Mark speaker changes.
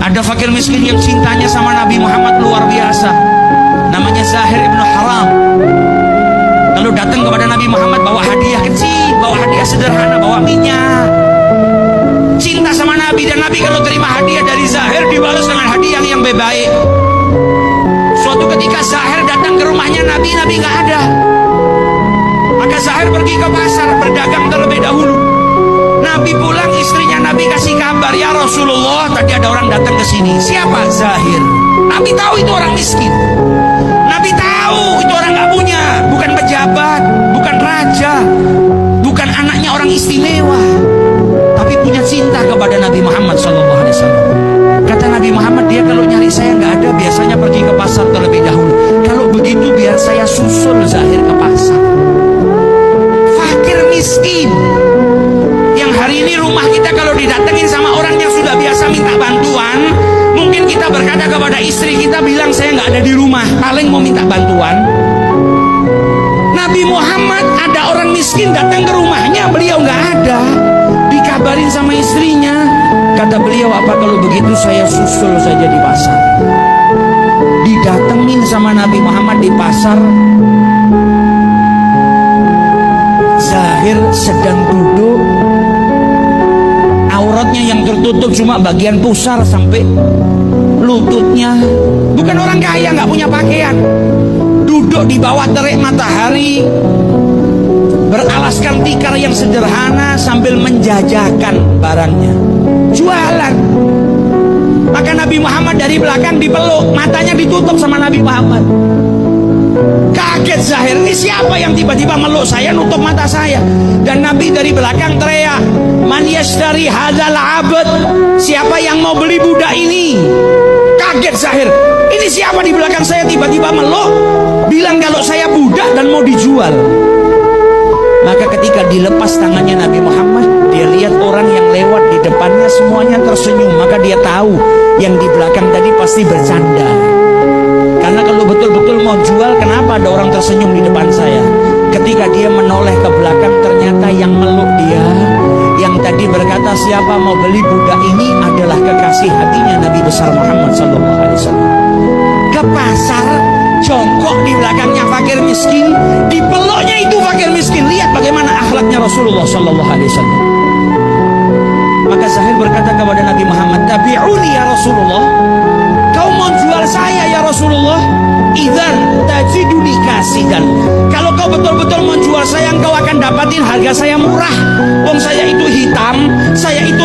Speaker 1: Ada fakir miskin yang cintanya sama Nabi Muhammad luar biasa, namanya Zahir ibnu Haram. Kalau datang kepada Nabi Muhammad bawa hadiah kecil, bawa hadiah sederhana, bawa minyak. Cinta sama Nabi, dan Nabi kalau terima hadiah dari Zahir dibalas dengan hadiah yang lebih baik. Suatu ketika Zahir datang ke rumahnya Nabi, Nabi nggak ada. Maka Zahir pergi ke pasar berdagang terlebih dahulu. Nabi pulang, istrinya Nabi kasih kabar, ya Rasulullah, tadi ada orang datang ke sini. Siapa? Zahir. Nabi tahu itu orang miskin. Nabi tahu itu orang nggak punya, bukan pejabat, bukan raja, bukan anaknya orang istimewa, tapi punya cinta kepada Nabi Muhammad SAW. Kata Nabi Muhammad, dia kalau nyari saya nggak ada, biasanya pergi ke pasar terlebih dahulu. Kalau begitu biar saya susul Zahir ke pasar. Fakir miskin yang hari ini rumah kita kalau didatengin sama orang yang sudah biasa minta bantuan, mungkin kita berkata kepada istri kita, bilang saya nggak ada di rumah, paling mau minta bantuan. Nabi Muhammad ada orang miskin datang ke rumahnya, beliau nggak ada, dikabarin sama istrinya. Kata beliau, apa kalau begitu saya susul saja di pasar. Didatengin sama Nabi Muhammad di pasar. Zahir sedang duduk, auratnya yang tertutup cuma bagian pusar sampai lututnya. Bukan orang kaya, nggak punya pakaian. Duduk di bawah terik matahari, beralaskan tikar yang sederhana sambil menjajakan barangnya, jualan. Maka Nabi Muhammad dari belakang dipeluk, matanya ditutup sama Nabi Muhammad. Kaget Zahir, ini siapa yang tiba-tiba meluk saya, nutup mata saya? Dan Nabi dari belakang teriak, man yashtari hadzal abd, siapa yang mau beli budak ini? Kaget Zahir, ini siapa di belakang saya tiba-tiba meluk, bilang kalau saya budak dan mau dijual. Maka ketika dilepas tangannya Nabi Muhammad, dia lihat orang yang lewat di depannya semuanya tersenyum. Maka dia tahu yang di belakang tadi pasti bercanda. Karena kalau betul-betul mau jual, kenapa ada orang tersenyum di depan saya? Ketika dia menoleh ke belakang, ternyata yang meluk dia, yang tadi berkata siapa mau beli budak ini, adalah kekasih hatinya Nabi besar Muhammad SAW. Ke pasar, jongkok di belakangnya fakir miskin, dipeluknya itu fakir miskin. Lihat bagaimana akhlaknya Rasulullah SAW. Maka Zahir berkata kepada Nabi Muhammad, tabi'uni ya Rasulullah, kau mau jual saya ya Rasulullah? Idzan tajiduni kasidan, kalau kau betul-betul mau jual saya, engkau akan dapatin harga saya murah. Wong saya itu hitam, saya itu